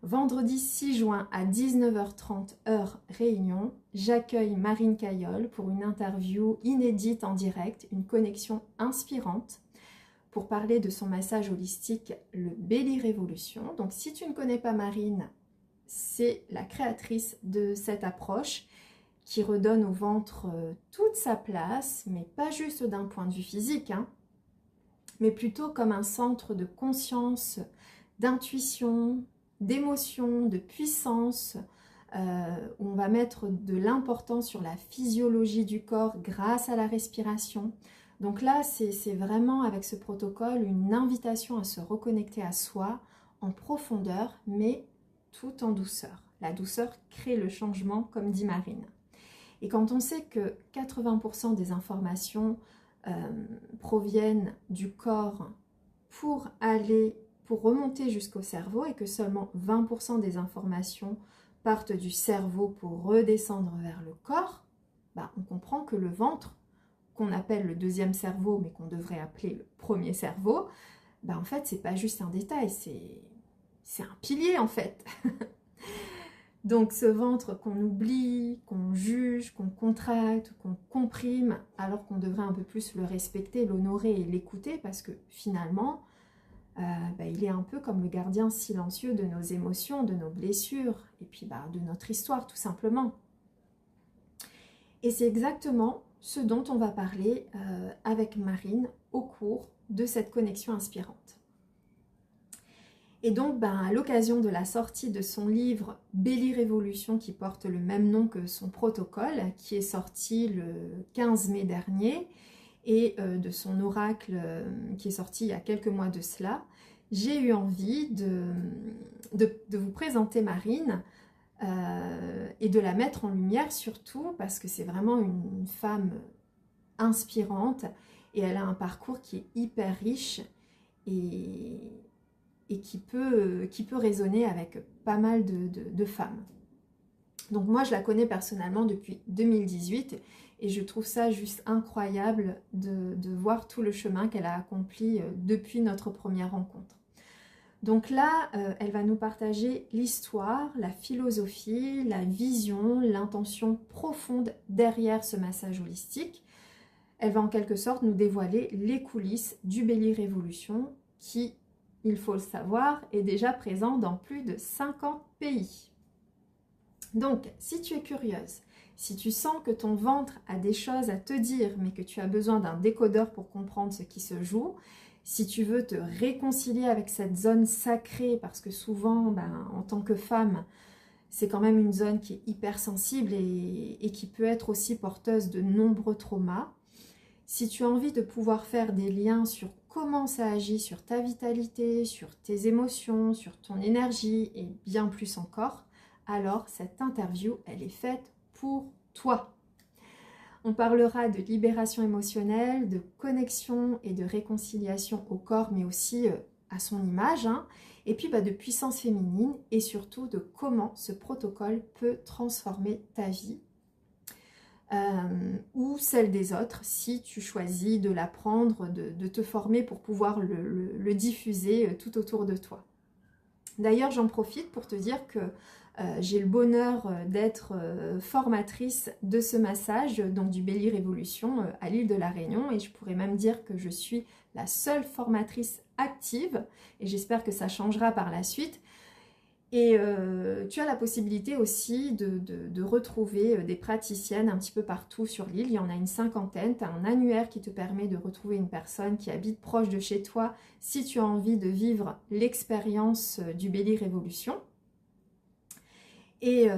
Vendredi 6 juin à 19h30 heure Réunion, j'accueille Marine Cayol pour une interview inédite en direct, une connexion inspirante pour parler de son massage holistique, le Belly Revolution. Donc si tu ne connais pas Marine, c'est la créatrice de cette approche qui redonne au ventre toute sa place, mais pas juste d'un point de vue physique, hein, mais plutôt comme un centre de conscience, d'intuition, d'émotion, de puissance, où on va mettre de l'importance sur la physiologie du corps grâce à la respiration. Donc là, c'est vraiment avec ce protocole une invitation à se reconnecter à soi en profondeur, mais tout en douceur. La douceur crée le changement, comme dit Marine. Et quand on sait que 80% des informations proviennent du corps pour remonter jusqu'au cerveau et que seulement 20% des informations partent du cerveau pour redescendre vers le corps, bah, on comprend que le ventre, qu'on appelle le deuxième cerveau, mais qu'on devrait appeler le premier cerveau, bah, en fait, c'est pas juste un détail, c'est un pilier en fait. Donc ce ventre qu'on oublie, qu'on juge, qu'on contracte, qu'on comprime, alors qu'on devrait un peu plus le respecter, l'honorer et l'écouter, parce que finalement, il est un peu comme le gardien silencieux de nos émotions, de nos blessures, et puis de notre histoire tout simplement. Et c'est exactement ce dont on va parler avec Marine au cours de cette connexion inspirante. Et donc, à l'occasion de la sortie de son livre Belly Revolution, qui porte le même nom que son protocole, qui est sorti le 15 mai dernier, et de son oracle qui est sorti il y a quelques mois de cela, j'ai eu envie de vous présenter Marine et de la mettre en lumière surtout parce que c'est vraiment une femme inspirante et elle a un parcours qui est hyper riche et qui peut résonner avec pas mal de femmes. Donc moi je la connais personnellement depuis 2018 et je trouve ça juste incroyable de voir tout le chemin qu'elle a accompli depuis notre première rencontre. Donc là, elle va nous partager l'histoire, la philosophie, la vision, l'intention profonde derrière ce massage holistique. Elle va en quelque sorte nous dévoiler les coulisses du Belly Revolution qui, il faut le savoir, est déjà présent dans plus de 50 pays. Donc, si tu es curieuse, si tu sens que ton ventre a des choses à te dire, mais que tu as besoin d'un décodeur pour comprendre ce qui se joue, si tu veux te réconcilier avec cette zone sacrée, parce que souvent, en tant que femme, c'est quand même une zone qui est hyper sensible et qui peut être aussi porteuse de nombreux traumas. Si tu as envie de pouvoir faire des liens sur comment ça agit sur ta vitalité, sur tes émotions, sur ton énergie et bien plus encore, alors cette interview, elle est faite pour toi. On parlera de libération émotionnelle, de connexion et de réconciliation au corps, mais aussi à son image, hein, et puis de puissance féminine et surtout de comment ce protocole peut transformer ta vie ou celle des autres si tu choisis de l'apprendre, de te former pour pouvoir le diffuser tout autour de toi. D'ailleurs, j'en profite pour te dire que j'ai le bonheur d'être formatrice de ce massage, donc du Belly Revolution à l'île de la Réunion, et je pourrais même dire que je suis la seule formatrice active, et j'espère que ça changera par la suite. Et tu as la possibilité aussi de retrouver des praticiennes un petit peu partout sur l'île. Il y en a une cinquantaine. Tu as un annuaire qui te permet de retrouver une personne qui habite proche de chez toi si tu as envie de vivre l'expérience du Belly Revolution. Et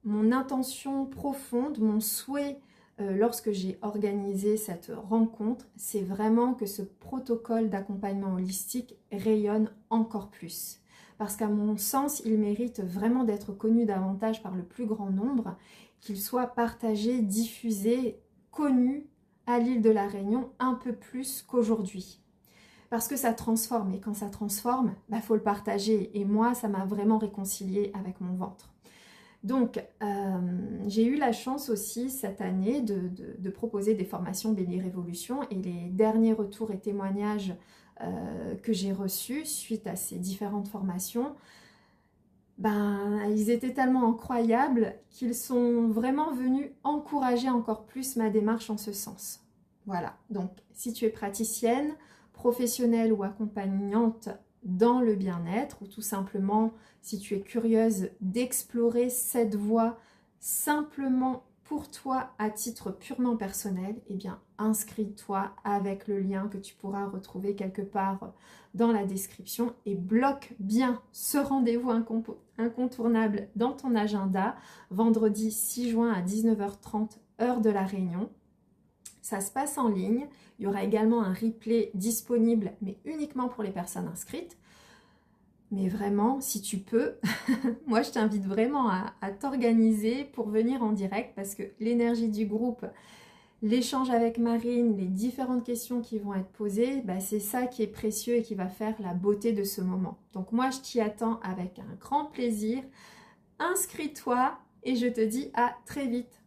mon intention profonde, mon souhait lorsque j'ai organisé cette rencontre, c'est vraiment que ce protocole d'accompagnement holistique rayonne encore plus. Parce qu'à mon sens, il mérite vraiment d'être connu davantage par le plus grand nombre, qu'il soit partagé, diffusé, connu à l'île de la Réunion un peu plus qu'aujourd'hui. Parce que ça transforme, et quand ça transforme, faut le partager. Et moi, ça m'a vraiment réconciliée avec mon ventre. Donc, j'ai eu la chance aussi cette année de proposer des formations Belly Revolution et les derniers retours et témoignages que j'ai reçus suite à ces différentes formations ben, ils étaient tellement incroyables qu'ils sont vraiment venus encourager encore plus ma démarche en ce sens. Voilà, donc si tu es praticienne, professionnelle ou accompagnante dans le bien-être, ou tout simplement si tu es curieuse d'explorer cette voie simplement pour toi à titre purement personnel, eh bien inscris-toi avec le lien que tu pourras retrouver quelque part dans la description et bloque bien ce rendez-vous incontournable dans ton agenda, vendredi 6 juin à 19h30 heure de la Réunion. Ça se passe en ligne, il y aura également un replay disponible mais uniquement pour les personnes inscrites. Mais vraiment, si tu peux, moi je t'invite vraiment à t'organiser pour venir en direct parce que l'énergie du groupe, l'échange avec Marine, les différentes questions qui vont être posées, bah, c'est ça qui est précieux et qui va faire la beauté de ce moment. Donc moi je t'y attends avec un grand plaisir. Inscris-toi et je te dis à très vite.